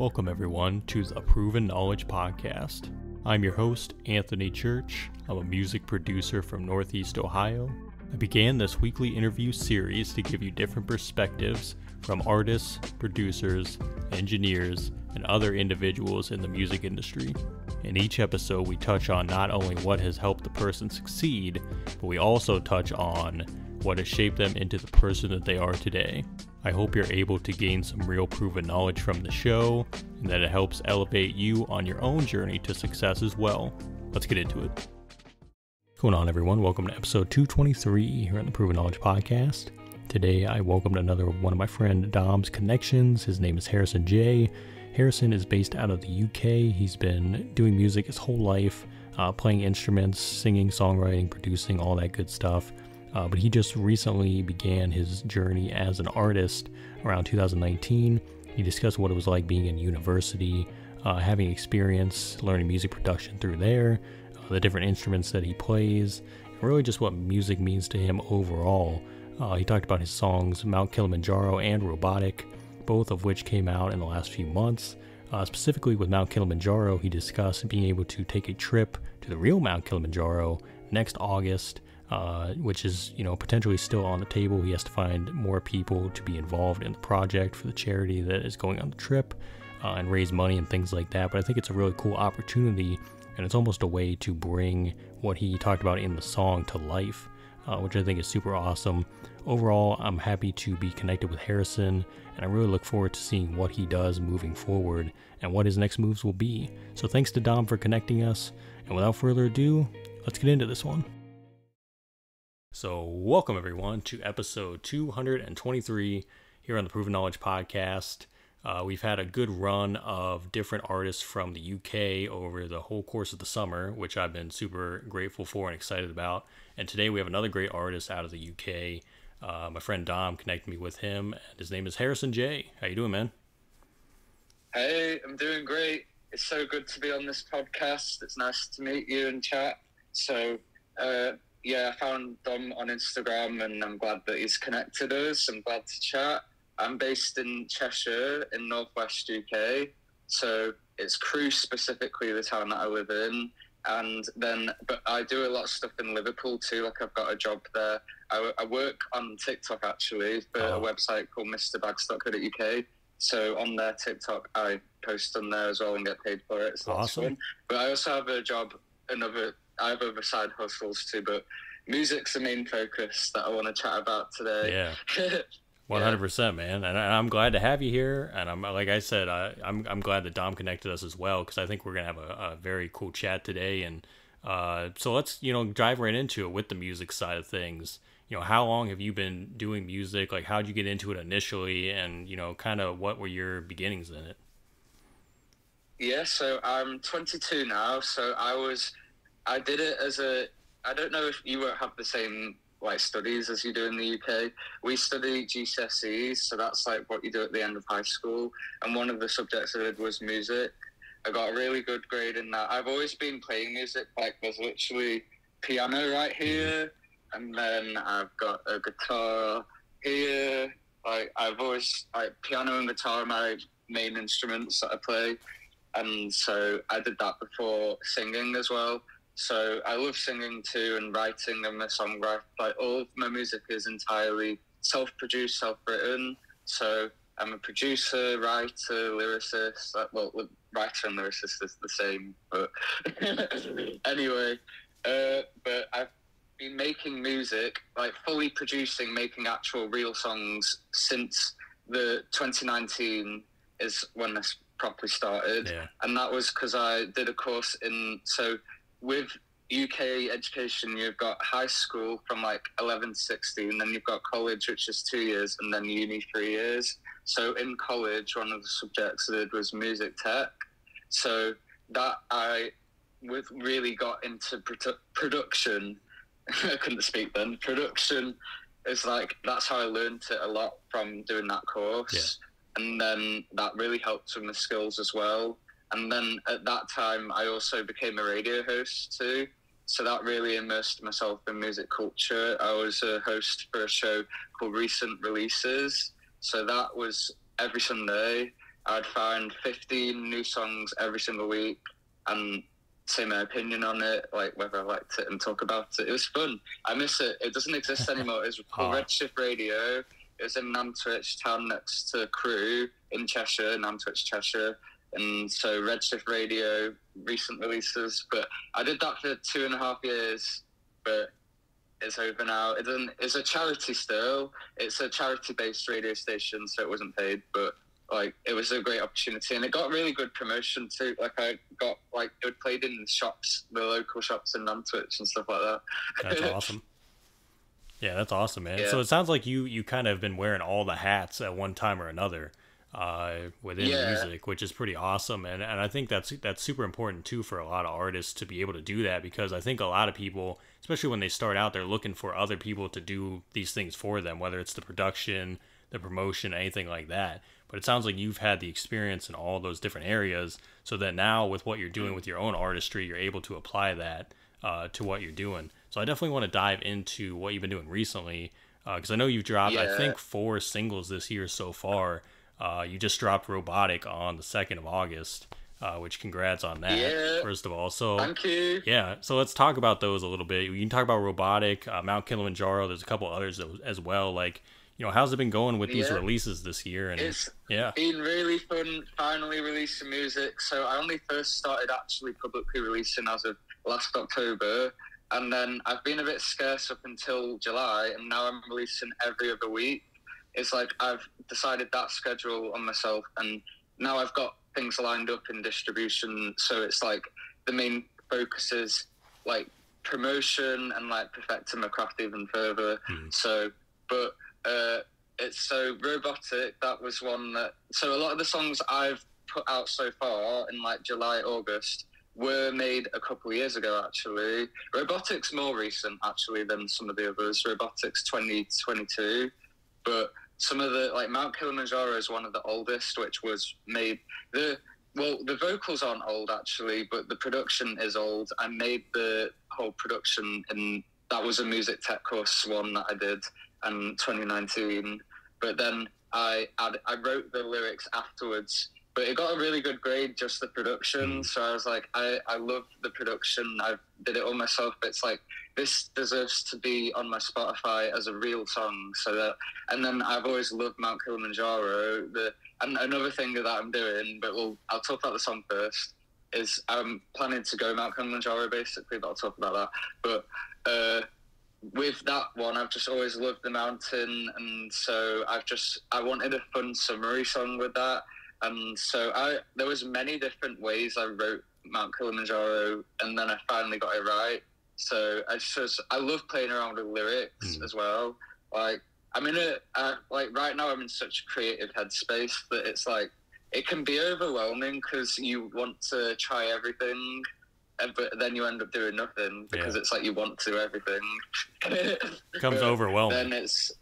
Welcome everyone to the Proven Knowledge Podcast. I'm your host, Anthony Church. I'm a music producer from Northeast Ohio. I began this weekly interview series to give you different perspectives from artists, producers, engineers, and other individuals in the music industry. In each episode, we touch on not only what has helped the person succeed, but we also touch on what has shaped them into the person that they are today. I hope you're able to gain some real proven knowledge from the show, and that it helps elevate you on your own journey to success as well. Let's get into it. What's going on, everyone? Welcome to episode 223 here on the Proven Knowledge Podcast. Today, I welcomed another one of my friend Dom's connections. His name is Harrison J. Harrison is based out of the UK. He's been doing music his whole life, playing instruments, singing, songwriting, producing, all that good stuff. But he just recently began his journey as an artist around 2019. He discussed what it was like being in university, having experience learning music production through there, the different instruments that he plays, and really just what music means to him overall. He talked about his songs Mount Kilimanjaro and Robotic, both of which came out in the last few months. Specifically with Mount Kilimanjaro, he discussed being able to take a trip to the real Mount Kilimanjaro next August, which is, potentially still on the table. He has to find more people to be involved in the project for the charity that is going on the trip, and raise money and things like that. But I think it's a really cool opportunity, and it's almost a way to bring what he talked about in the song to life, which I think is super awesome. Overall, I'm happy to be connected with Harrison, and I really look forward to seeing what he does moving forward and what his next moves will be. So thanks to Dom for connecting us, and without further ado, let's get into this one. So welcome everyone to episode 223 here on the Proven Knowledge Podcast. We've had a good run of different artists from the UK over the whole course of the summer, which I've been super grateful for and excited about. And today we have another great artist out of the UK. My friend Dom connected me with him, and his name is Harrison J. How you doing, man? Hey, I'm doing great. It's so good to be on this podcast. It's nice to meet you and chat. So, I found Dom on Instagram, and I'm glad that he's connected us. I'm glad to chat. I'm based in Cheshire in northwest UK, so it's Crewe specifically, the town that I live in. But I do a lot of stuff in Liverpool too. Like, I've got a job there. I work on TikTok actually for a website called mrbags.co.uk. So on their TikTok, I post on there as well and get paid for it. So that's awesome. Fun. But I also have a job, I have other side hustles too, but music's the main focus that I want to chat about today. Yeah. 100%, man. And I'm glad to have you here. And I'm like I said, I'm glad that Dom connected us as well, because I think we're gonna have a very cool chat today. And so let's dive right into it with the music side of things. How long have you been doing music? Like, how'd you get into it initially? And kind of what were your beginnings in it? Yeah, so I'm 22 now. So I did it I don't know if you won't have the same studies as you do in the UK. We study GCSEs, so that's like what you do at the end of high school. And one of the subjects I did was music. I got a really good grade in that. I've always been playing music. Like, there's literally piano right here, and then I've got a guitar here. Like, I've always, piano and guitar are my main instruments that I play. And so I did that before singing as well. So I love singing too, and writing. I'm a songwriter. Like, all of my music is entirely self-produced, self-written. So I'm a producer, writer, lyricist. Writer and lyricist is the same, but anyway. But I've been making music, like fully producing, making actual real songs since the 2019 is when this properly started. Yeah. And that was because I did a course with UK education, you've got high school from 11 to 16, then you've got college, which is 2 years, and then uni 3 years. So in college, one of the subjects I did was music tech. So that I really got into production. I couldn't speak then. Production is that's how I learned it a lot from doing that course. Yeah. And then that really helped with my skills as well. And then at that time, I also became a radio host too. So that really immersed myself in music culture. I was a host for a show called Recent Releases. So that was every Sunday. I'd find 15 new songs every single week and say my opinion on it, like whether I liked it, and talk about it. It was fun. I miss it. It doesn't exist anymore. It's called Redshift Radio. It was in Nantwich, town next to Crewe in Cheshire, Nantwich, Cheshire. And so Redshift Radio, recent releases. But I did that for 2.5 years, but it's over now. It's a charity still. It's a charity-based radio station, so it wasn't paid, but like it was a great opportunity, and it got really good promotion too. Like it played in shops, the local shops in Nantwich and stuff like that. That's awesome. Yeah, that's awesome, man. Yeah. So it sounds like you kind of been wearing all the hats at one time or another within music, which is pretty awesome. And I think that's super important too for a lot of artists to be able to do that, because I think a lot of people, especially when they start out, they're looking for other people to do these things for them, whether it's the production, the promotion, anything like that. But it sounds like you've had the experience in all those different areas, so that now with what you're doing with your own artistry, you're able to apply that to what you're doing. So I definitely want to dive into what you've been doing recently, because I know you've dropped, I think, 4 singles this year so far. You just dropped Robotic on the 2nd of August, which congrats on that, first of all. So thank you. Yeah, so let's talk about those a little bit. You can talk about Robotic, Mount Kilimanjaro. There's a couple others as well. Like, how's it been going with these releases this year? And it's been really fun finally releasing music. So I only first started actually publicly releasing as of last October, and then I've been a bit scarce up until July, and now I'm releasing every other week. It's like I've decided that schedule on myself, and now I've got things lined up in distribution. So it's like the main focus is like promotion and like perfecting my craft even further. So, but it's so Robotic, that was one that, so a lot of the songs I've put out so far in like July, August were made a couple of years ago actually. Robotic's more recent actually than some of the others. Robotic's 2022, but some of the, like Mount Kilimanjaro is one of the oldest, which was made, the vocals aren't old actually, but the production is old. I made the whole production, and that was a music tech course one that I did in 2019, but then I wrote the lyrics afterwards, but it got a really good grade, just the production. So I was like, I love the production. I did it all myself, but it's like, this deserves to be on my Spotify as a real song. So that, and then I've always loved Mount Kilimanjaro. And another thing that I'm doing, but I'll talk about the song first, is I'm planning to go Mount Kilimanjaro basically, but I'll talk about that. But with that one, I've just always loved the mountain, and so I wanted a fun summary song with that. And so there was many different ways I wrote Mount Kilimanjaro, and then I finally got it right. So I love playing around with lyrics as well. Like I'm in like right now I'm in such a creative headspace that it's like it can be overwhelming because you want to try everything, but then you end up doing nothing because it's like you want to do everything. Becomes overwhelming. Then it's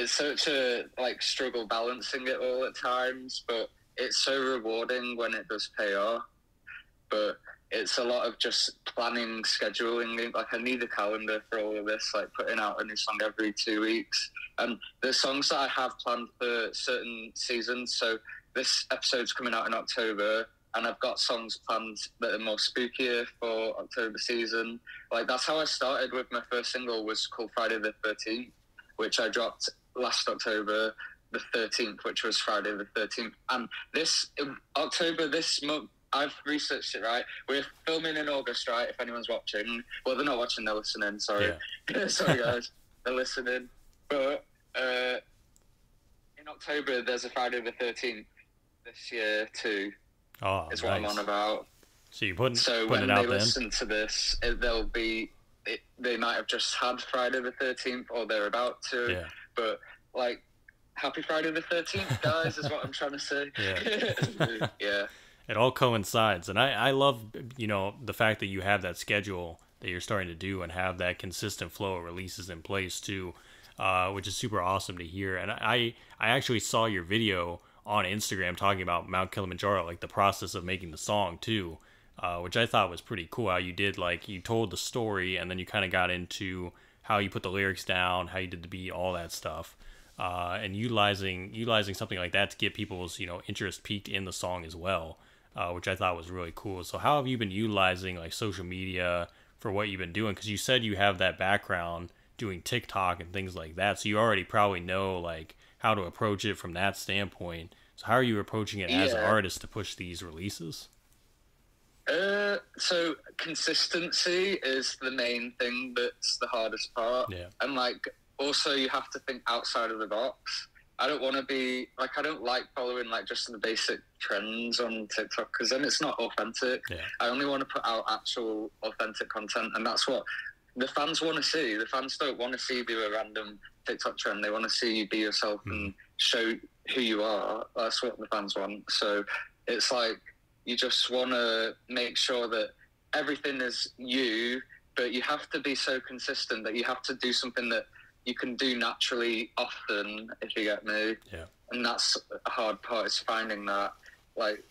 such a like struggle balancing it all at times, but it's so rewarding when it does pay off. But it's a lot of just planning, scheduling. Like I need a calendar for all of this, like putting out a new song every 2 weeks. And the songs that I have planned for certain seasons. So this episode's coming out in October, and I've got songs planned that are more spookier for October season. Like that's how I started with my first single, was called Friday the 13th, which I dropped last October the 13th, which was Friday the 13th. And this October, this month, I've researched it, right? We're filming in August, right? If anyone's watching. Well, they're not watching, they're listening, sorry. Yeah. Sorry, guys. They're listening. But in October, there's a Friday the 13th this year, too. Oh, is what I'm on about. So you putting So when they listen to this, they might have just had Friday the 13th, or they're about to. Yeah. But, like, happy Friday the 13th, guys, is what I'm trying to say. Yeah. Yeah. It all coincides, and I love, the fact that you have that schedule that you're starting to do and have that consistent flow of releases in place too, which is super awesome to hear. And I actually saw your video on Instagram talking about Mount Kilimanjaro, like the process of making the song too, which I thought was pretty cool. How you did, like, you told the story and then you kind of got into how you put the lyrics down, how you did the beat, all that stuff. and utilizing something like that to get people's interest peaked in the song as well, which I thought was really cool. So how have you been utilizing like social media for what you've been doing? Because you said you have that background doing TikTok and things like that, so you already probably know like how to approach it from that standpoint. So how are you approaching it as an artist to push these releases? So consistency is the main thing that's the hardest part. Yeah. And like also you have to think outside of the box. I don't want to be like, I don't like following like just the basic trends on TikTok because then it's not authentic. Yeah. I only want to put out actual authentic content, and that's what the fans want to see. The fans don't want to see you do a random TikTok trend. They want to see you be yourself and show who you are. That's what the fans want. So it's like you just want to make sure that everything is you, but you have to be so consistent that you have to do something that you can do naturally often, if you get me. Yeah. And that's a hard part, is finding that. Like,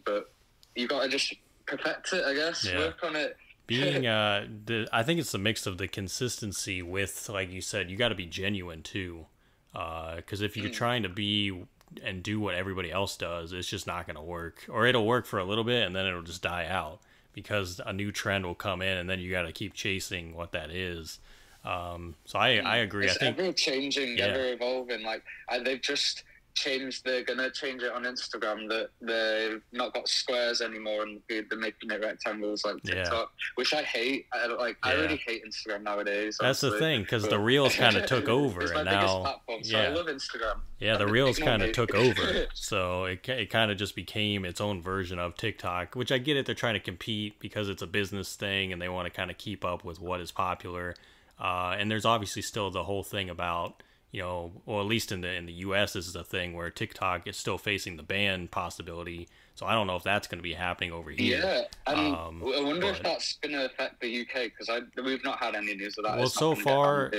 but you got to just perfect it, I guess. Yeah. Work on it. Being I think it's the mix of the consistency with, like you said, you got to be genuine too, because if you're trying to be and do what everybody else does, it's just not going to work, or it'll work for a little bit and then it'll just die out because a new trend will come in and then you got to keep chasing what that is. So I agree. It's I think ever changing, ever evolving. Like they've just changed. They're gonna change it on Instagram that they've not got squares anymore and they're making it rectangles like TikTok, which I hate. I really hate Instagram nowadays. That's honestly. The thing, because the Reels kind of took over, it's my and biggest now platform, so I love Instagram. Yeah, the Reels kind of took over, so it kind of just became its own version of TikTok, which I get it. They're trying to compete because it's a business thing and they want to kind of keep up with what is popular. And there's obviously still the whole thing about, well, at least in the US, this is a thing where TikTok is still facing the ban possibility. So I don't know if that's going to be happening over here. Yeah, and I wonder if that's going to affect the UK, because we've not had any news of that. Well, so far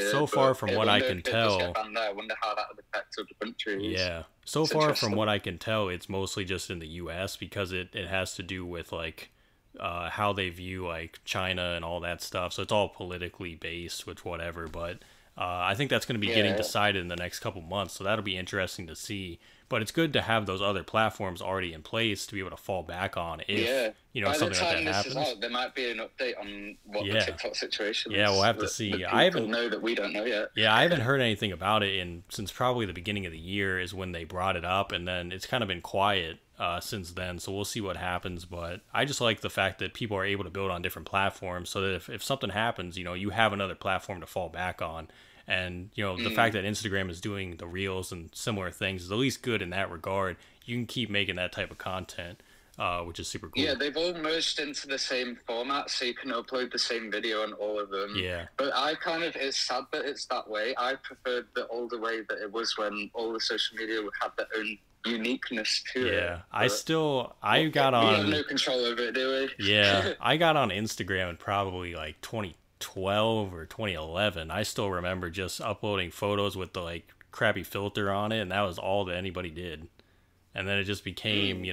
from what I can tell, I wonder how that would affect other countries. Yeah, so far from what I can tell, it's mostly just in the US because it has to do with like how they view like China and all that stuff. So it's all politically based with whatever, but I think that's going to be getting decided in the next couple months. So that'll be interesting to see. But it's good to have those other platforms already in place to be able to fall back on if something like that happens. Out, there might be an update on what the TikTok situation is. Yeah, we'll have to see. I haven't know that we don't know yet. Yeah, I haven't heard anything about it since probably the beginning of the year is when they brought it up, and then it's kind of been quiet since then. So we'll see what happens. But I just like the fact that people are able to build on different platforms, so that if something happens, you have another platform to fall back on. And, the fact that Instagram is doing the Reels and similar things is at least good in that regard. You can keep making that type of content, which is super cool. Yeah, they've all merged into the same format, so you can upload the same video on all of them. Yeah. But it's sad that it's that way. I preferred the older way that it was when all the social media would have their own uniqueness to it. Yeah, I got on... We have no control over it, do we? Yeah, I got on Instagram in probably like 2012 or 2011. I still remember just uploading photos with the like crappy filter on it, and that was all that anybody did. And then it just became,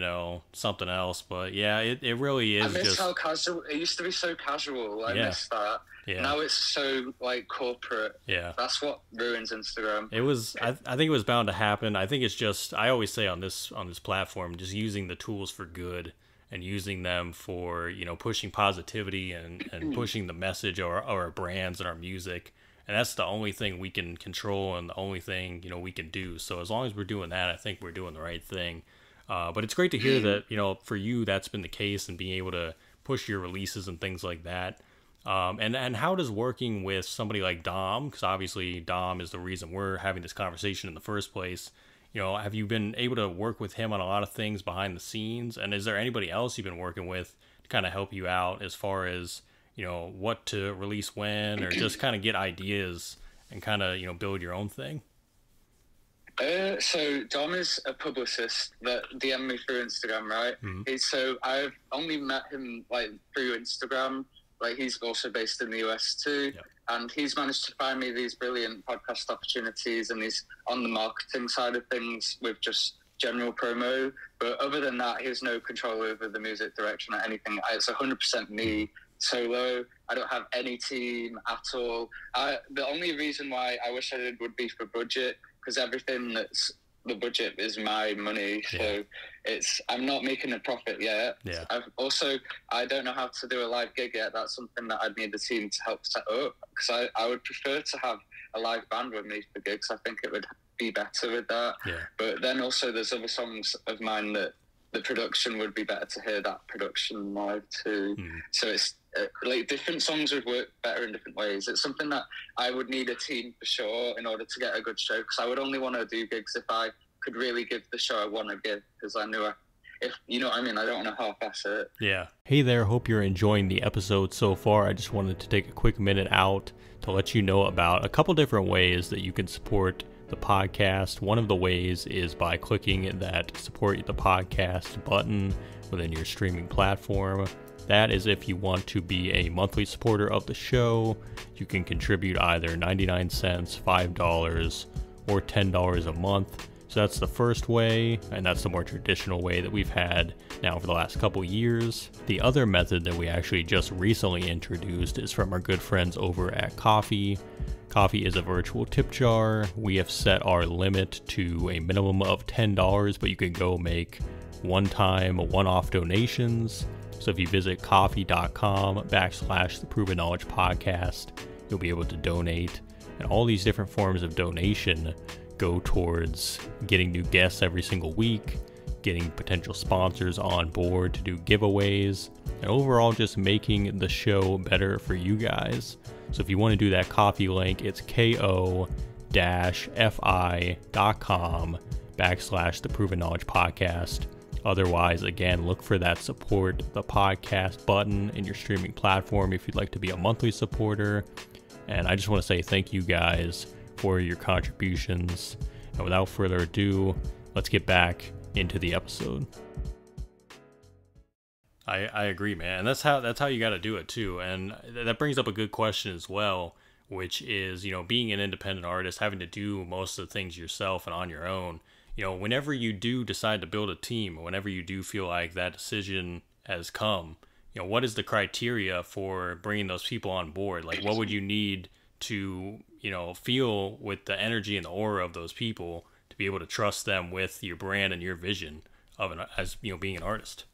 something else. But yeah, it really is. I miss how casual it used to be. So casual. I miss that. Yeah. Now it's so like corporate. Yeah. That's what ruins Instagram. It was. I think it was bound to happen. I think it's just. I always say on this platform, just using the tools for good. And using them for, pushing positivity and pushing the message or our brands and our music. And that's the only thing we can control and the only thing, we can do. So as long as we're doing that, I think we're doing the right thing. But it's great to hear that, for you, that's been the case and being able to push your releases and things like that. And how does working with somebody like Dom, because obviously Dom is the reason we're having this conversation in the first place, have you been able to work with him on a lot of things behind the scenes? And is there anybody else you've been working with to kind of help you out as far as, what to release when, or just kind of get ideas and kind of, build your own thing? So Dom is a publicist that DM'd me through Instagram, right? Mm-hmm. So I've only met him like through Instagram. Like he's also based in the US too. Yep. And he's managed to find me these brilliant podcast opportunities, and he's on the marketing side of things with just general promo. But other than that, he has no control over the music direction or anything. It's 100% me solo. I don't have any team at all. The only reason why I wish I did would be for budget, because everything that's the budget is my money, so I'm not making a profit yet. I don't know how to do a live gig yet. That's something that I'd need the team to help set up, because I would prefer to have a live band with me for gigs. I think it would be better with that. But then also there's other songs of mine that the production would be better to hear that production live too. So it's like different songs would work better in different ways. It's something that I would need a team for sure in order to get a good show, because I would only want to do gigs if I could really give the show I want to give, because I knew if you know what I mean, I don't want to half-ass it. Hey there, hope you're enjoying the episode so far. I just wanted to take a quick minute out to let you know about a couple different ways that you can support the podcast. One of the ways is by clicking that support the podcast button within your streaming platform. That is if you want to be a monthly supporter of the show. You can contribute either 99 cents, $5, or $10 a month. So that's the first way, and that's the more traditional way that we've had now for the last couple years. The other method that we actually just recently introduced is from our good friends over at Ko-fi. Ko-fi is a virtual tip jar. We have set our limit to a minimum of $10, but you can go make one-time, one-off donations. So if you visit ko-fi.com/the Proven Knowledge Podcast, you'll be able to donate. And all these different forms of donation go towards getting new guests every single week, getting potential sponsors on board to do giveaways, and overall just making the show better for you guys. So if you want to do that Ko-fi link, it's ko-fi.com/the Proven Knowledge Podcast. Otherwise, again, look for that support the podcast button in your streaming platform if you'd like to be a monthly supporter. And I just want to say thank you guys for your contributions. And without further ado, let's get back into the episode. I agree, man. That's how you got to do it too. And that brings up a good question as well, which is, you know, being an independent artist, having to do most of the things yourself and on your own. You know, whenever you do decide to build a team, or whenever you do feel like that decision has come, you know, what is the criteria for bringing those people on board? Like, what would you need to, you know, feel with the energy and the aura of those people to be able to trust them with your brand and your vision of as, you know, being an artist?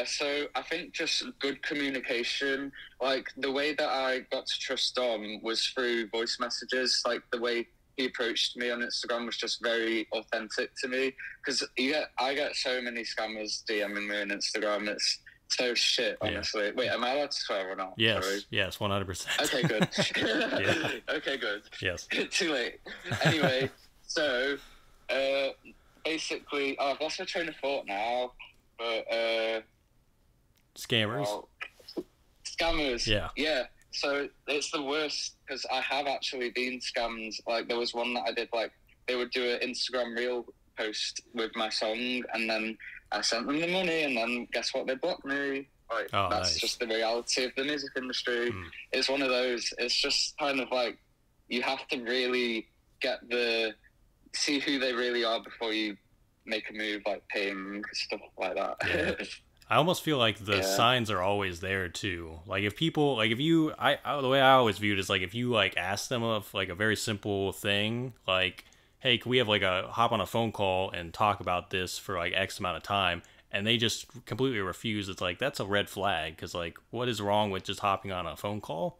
So I think just good communication. Like, the way that I got to trust Dom was through voice messages. Like, the way he approached me on Instagram was just very authentic to me, because I get so many scammers DMing me on Instagram. It's so shit, honestly. Yeah. Wait, am I allowed to swear or not? Yes, sorry. Yes, 100%. Okay, good. Okay, good. Yes. Too late. Anyway, so basically, I've lost my train of thought now, but scammers. Scammers. Yeah. So it's the worst, because I have actually been scammed. Like, there was one that I did, like, they would do an Instagram reel post with my song, and then I sent them the money, and then guess what? They blocked me. Like, that's just the reality of the music industry. It's one of those. It's just kind of like, you have to really see who they really are before you make a move, like paying, stuff like that. Yeah. I almost feel like the signs are always there too. Like, if people, like, the way I always view it is, like, if you, like, ask them of, like, a very simple thing, like, hey, can we have, like, hop on a phone call and talk about this for, like, X amount of time, and they just completely refuse, it's like, that's a red flag, because, like, what is wrong with just hopping on a phone call?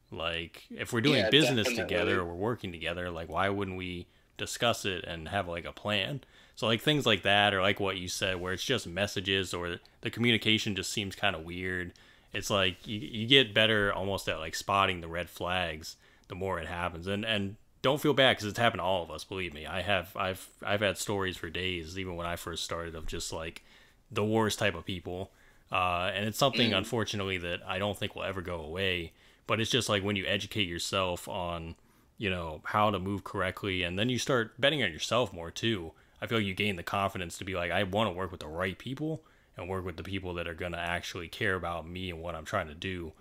Like, if we're doing business together, or we're working together, like, why wouldn't we discuss it and have, like, a plan? So, like, things like that, or like what you said, where it's just messages, or the communication just seems kind of weird. It's like you get better almost at, like, spotting the red flags the more it happens. And don't feel bad, because it's happened to all of us. Believe me, I've had stories for days, even when I first started, of just, like, the worst type of people. And it's something, unfortunately, that I don't think will ever go away. But it's just like, when you educate yourself on, you know, how to move correctly, and then you start betting on yourself more too. I feel like you gain the confidence to be like, I want to work with the right people, and work with the people that are going to actually care about me and what I'm trying to do.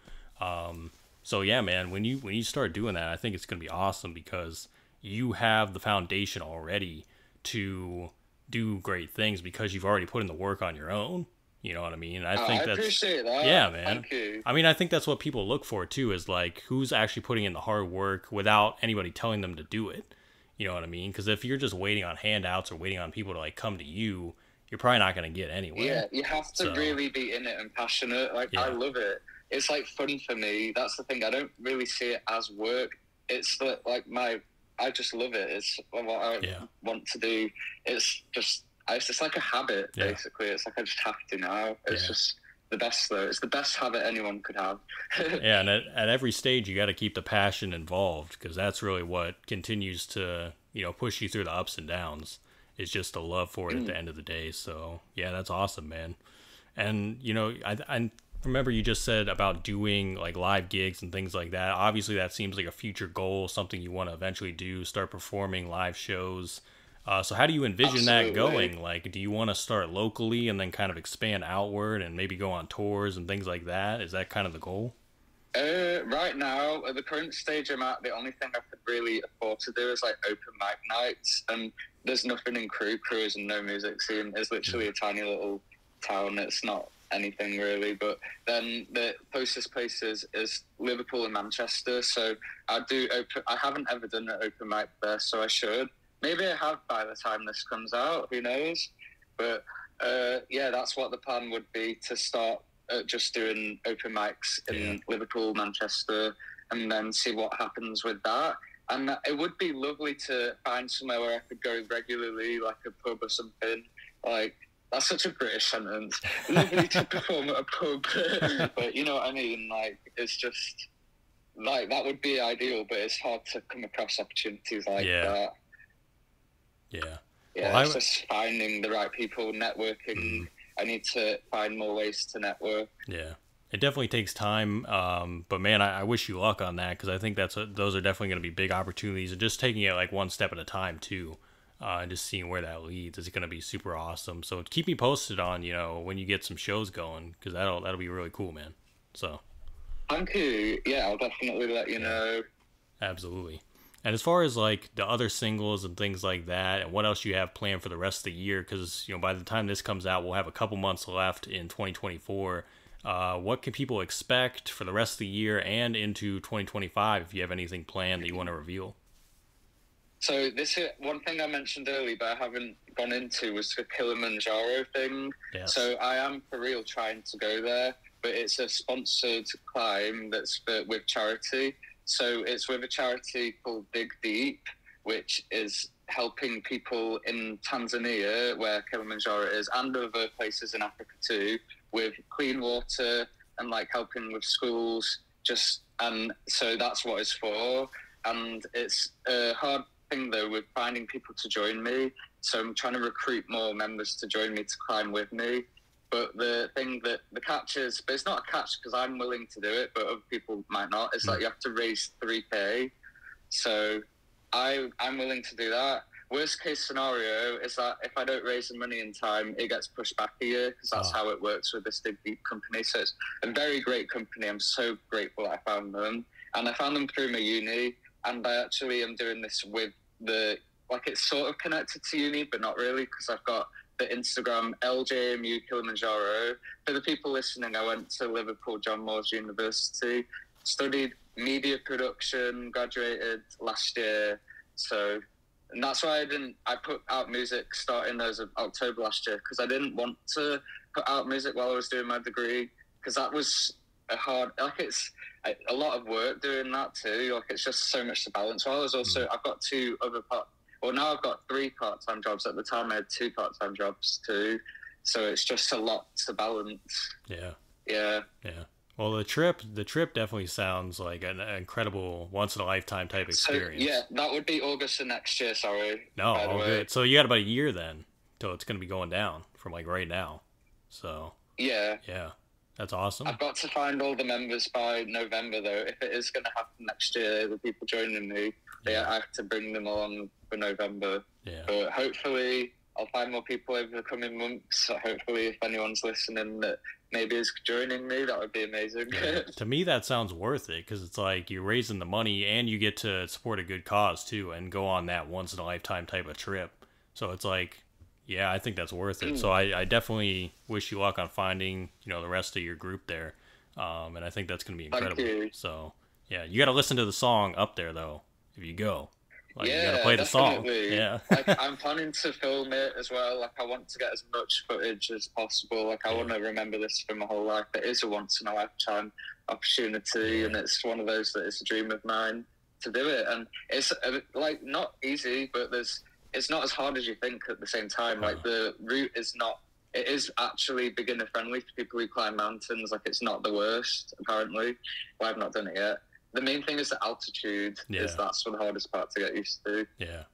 So yeah, man, when you start doing that, I think it's going to be awesome, because you have the foundation already to do great things, because you've already put in the work on your own. You know what I mean? I appreciate that. Yeah, man. Thank you. I mean, I think that's what people look for too, is like who's actually putting in the hard work without anybody telling them to do it. You know what I mean? Because if you're just waiting on handouts or waiting on people to like come to you, you're probably not going to get anywhere. Yeah, you have to really be in it and passionate. Like, I love it. It's like fun for me. That's the thing. I don't really see it as work. It's like I just love it. It's what I want to do. It's just like a habit, basically. It's like I just have to now. It's just the best, though. It's the best habit anyone could have. Yeah, and at every stage, you got to keep the passion involved, because that's really what continues to, push you through the ups and downs. It's just a love for it at the end of the day. So, yeah, that's awesome, man. And, I remember you just said about doing like live gigs and things like that. Obviously, that seems like a future goal, something you want to eventually do, start performing live shows. So how do you envision that going? Like, do you want to start locally and then kind of expand outward and maybe go on tours and things like that? Is that kind of the goal? Right now, at the current stage I'm at, the only thing I could really afford to do is like open mic nights. And there's nothing in Crewe. Crewe is no music scene. It's literally a tiny little town. It's not anything really. But then the closest places is Liverpool and Manchester. So I haven't ever done an open mic there, so I should. Maybe I have by the time this comes out, who knows? But that's what the plan would be, to start just doing open mics in Liverpool, Manchester, and then see what happens with that. And it would be lovely to find somewhere where I could go regularly, like a pub or something. Like, that's such a British sentence. Lovely to perform at a pub. But you know what I mean? Like, it's just, like, that would be ideal, but it's hard to come across opportunities like that. Yeah. Yeah, it's just finding the right people, networking. I need to find more ways to network. Yeah. It definitely takes time, but man, I wish you luck on that, because I think those are definitely going to be big opportunities, and just taking it like one step at a time too, and just seeing where that leads is going to be super awesome. So keep me posted on when you get some shows going, because that'll be really cool, man. So thank you. Yeah, I'll definitely let you know. Absolutely. And as far as like the other singles and things like that, and what else you have planned for the rest of the year, because by the time this comes out, we'll have a couple months left in 2024. What can people expect for the rest of the year and into 2025, if you have anything planned that you want to reveal? So this is one thing I mentioned earlier, but I haven't gone into, was the Kilimanjaro thing. Yes. So I am for real trying to go there, but it's a sponsored climb that's with charity. So it's with a charity called Dig Deep, which is helping people in Tanzania, where Kilimanjaro is, and other places in Africa too, with clean water and like helping with schools. And so that's what it's for. And it's a hard thing though with finding people to join me. So I'm trying to recruit more members to join me to climb with me. But the thing that the catch is, but it's not a catch because I'm willing to do it, but other people might not. It's like you have to raise $3,000. So I'm willing to do that. Worst case scenario is that if I don't raise the money in time, it gets pushed back a year, because that's how it works with this Dig Deep company. So it's a very great company. I'm so grateful that I found them. And I found them through my uni. And I actually am doing this with it's sort of connected to uni, but not really, because I've got the Instagram LJMU Kilimanjaro. For the people listening, I went to Liverpool John Moores University, studied media production, graduated last year. So, and that's why I put out music starting as of October last year, because I didn't want to put out music while I was doing my degree, because that was it's a lot of work doing that too. Like, it's just so much to balance. Well, I've got two other now I've got 3 part-time jobs. At the time, I had 2 part-time jobs too. So it's just a lot to balance. Yeah. Well, the trip definitely sounds like an incredible once-in-a-lifetime type experience. So, yeah, that would be August of next year, sorry. No, all good. So you got about a year then till it's going to be going down from like right now. So yeah. That's awesome. I've got to find all the members by November, though. If it is going to happen next year, the people joining me, I have to bring them along for November. Yeah. But hopefully, I'll find more people over the coming months. So hopefully, if anyone's listening that maybe is joining me, that would be amazing. Yeah. To me, that sounds worth it, because it's like you're raising the money and you get to support a good cause, too, and go on that once-in-a-lifetime type of trip. So it's like, Yeah, I think that's worth it. So I definitely wish you luck on finding, the rest of your group there. And I think that's going to be incredible. Thank you. So, yeah, you got to listen to the song up there, though, if you go. Like, you got to Yeah, play the song. definitely. Yeah. Like, I'm planning to film it as well. Like, I want to get as much footage as possible. Like, I want to remember this for my whole life. It is a once-in-a-lifetime opportunity, and it's one of those that is a dream of mine to do it. And it's, like, not easy, but it's not as hard as you think at the same time. Like, the route is not... It is actually beginner-friendly for people who climb mountains. Like, it's not the worst, apparently. Well, I've not done it yet. The main thing is the altitude. That's the hardest part to get used to. Yeah.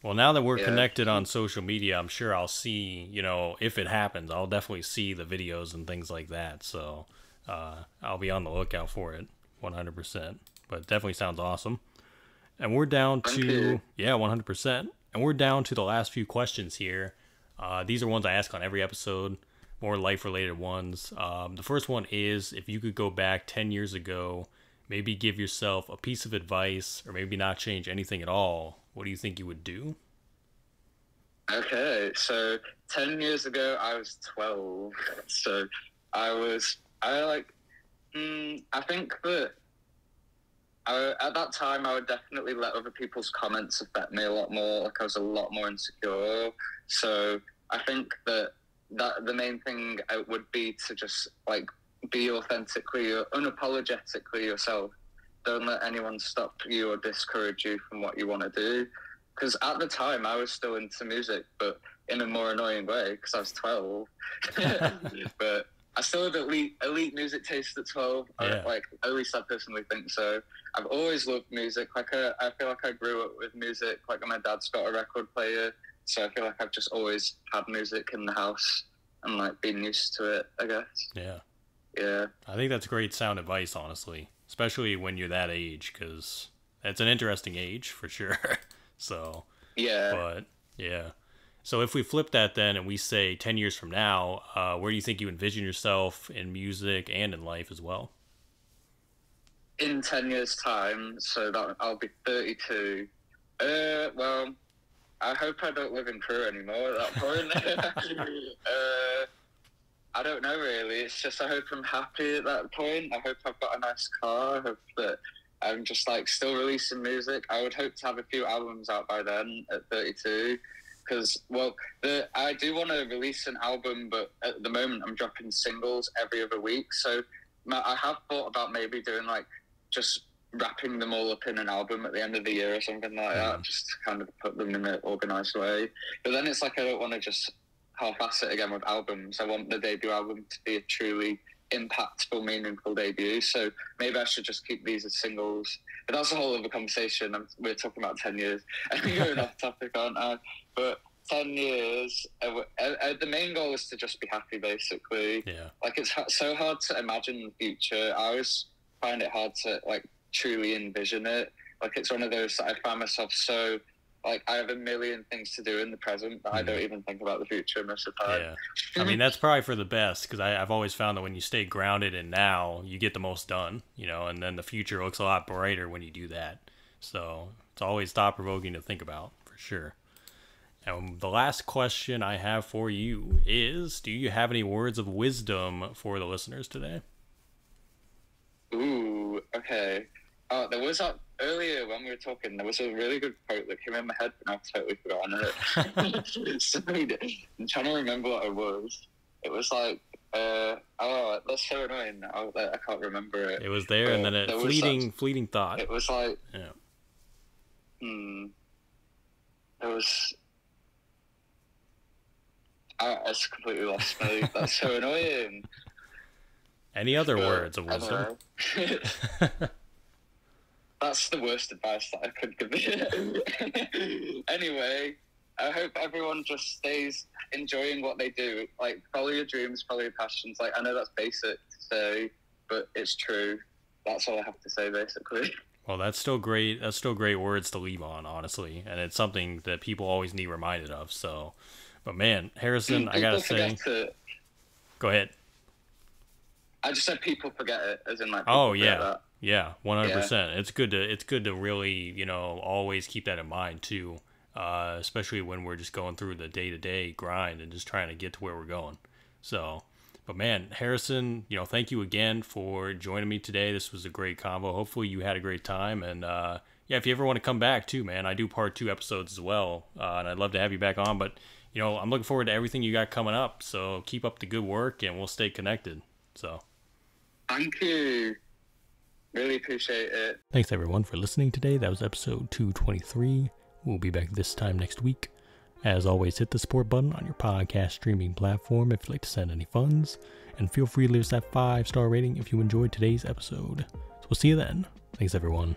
Well, now that we're connected on social media, I'm sure I'll see, if it happens, I'll definitely see the videos and things like that. So I'll be on the lookout for it 100%. But it definitely sounds awesome. And we're down to, 100%. And we're down to the last few questions here. These are ones I ask on every episode, more life-related ones. The first one is, if you could go back 10 years ago, maybe give yourself a piece of advice, or maybe not change anything at all, what do you think you would do? Okay, so 10 years ago, I was 12. So I think that at that time, I would definitely let other people's comments affect me a lot more. Like, I was a lot more insecure. So I think that the main thing would be to just, like, be authentically or unapologetically yourself. Don't let anyone stop you or discourage you from what you want to do. Because at the time, I was still into music, but in a more annoying way, because I was 12. But I still had elite music taste at 12. Like, at least I personally think so. I've always loved music. Like, I feel like I grew up with music. Like, my dad's got a record player, so I feel like I've just always had music in the house and, like, been used to it, I guess. Yeah. I think that's great sound advice, honestly, especially when you're that age, because it's an interesting age for sure. So, but so if we flip that then and we say 10 years from now, where do you think you envision yourself in music and in life as well? In 10 years' time, so that I'll be 32. Well, I hope I don't live in Crewe anymore at that point. I don't know, really. It's just I hope I'm happy at that point. I hope I've got a nice car. I hope that I'm just, like, still releasing music. I would hope to have a few albums out by then at 32. Because, well, I do want to release an album, but at the moment I'm dropping singles every other week. So I have thought about maybe doing, like, just wrapping them all up in an album at the end of the year or something like that, just to kind of put them in an organised way. But then it's like I don't want to just half-ass it again with albums. I want the debut album to be a truly impactful, meaningful debut. So maybe I should just keep these as singles. But that's a whole other conversation. We're talking about 10 years. I'm going off topic, aren't I? But 10 years, the main goal is to just be happy, basically. Like, it's so hard to imagine the future. I always find it hard to, like, truly envision it. Like, it's one of those that I find myself so... Like, I have a million things to do in the present that I don't even think about the future most of the time. I mean, that's probably for the best, because I've always found that when you stay grounded in now, you get the most done, and then the future looks a lot brighter when you do that. So it's always thought-provoking to think about, for sure. And the last question I have for you is, do you have any words of wisdom for the listeners today? Ooh, okay. There was earlier when we were talking, there was a really good quote that came in my head, and I've totally forgotten it. So I'm trying to remember what it was. It was like, that's so annoying. I can't remember it. It was there, and then fleeting thought. It was like, It was. It's completely lost me. That's so annoying. Any other words of wisdom? That's the worst advice that I could give you. Anyway, I hope everyone just stays enjoying what they do. Like, follow your dreams, follow your passions. Like, I know that's basic to say, but it's true. That's all I have to say, basically. Well, that's still great. That's still great words to leave on, honestly. And it's something that people always need reminded of. So, but man, Harrison, I gotta say, go ahead. I just said people forget it, as in, like, that. Yeah, 100%. It's good to really, always keep that in mind too. especially when we're just going through the day-to-day grind and just trying to get to where we're going. So, but man, Harrison, thank you again for joining me today. This was a great convo. Hopefully you had a great time. And yeah, if you ever want to come back too, man, I do part 2 episodes as well. And I'd love to have you back on. But, I'm looking forward to everything you got coming up. So keep up the good work and we'll stay connected. So thank you. Really appreciate it. Thanks everyone for listening today. That was episode 223. We'll be back this time next week. As always, hit the support button on your podcast streaming platform if you'd like to send any funds. And feel free to leave us that 5-star rating if you enjoyed today's episode. So we'll see you then. Thanks everyone.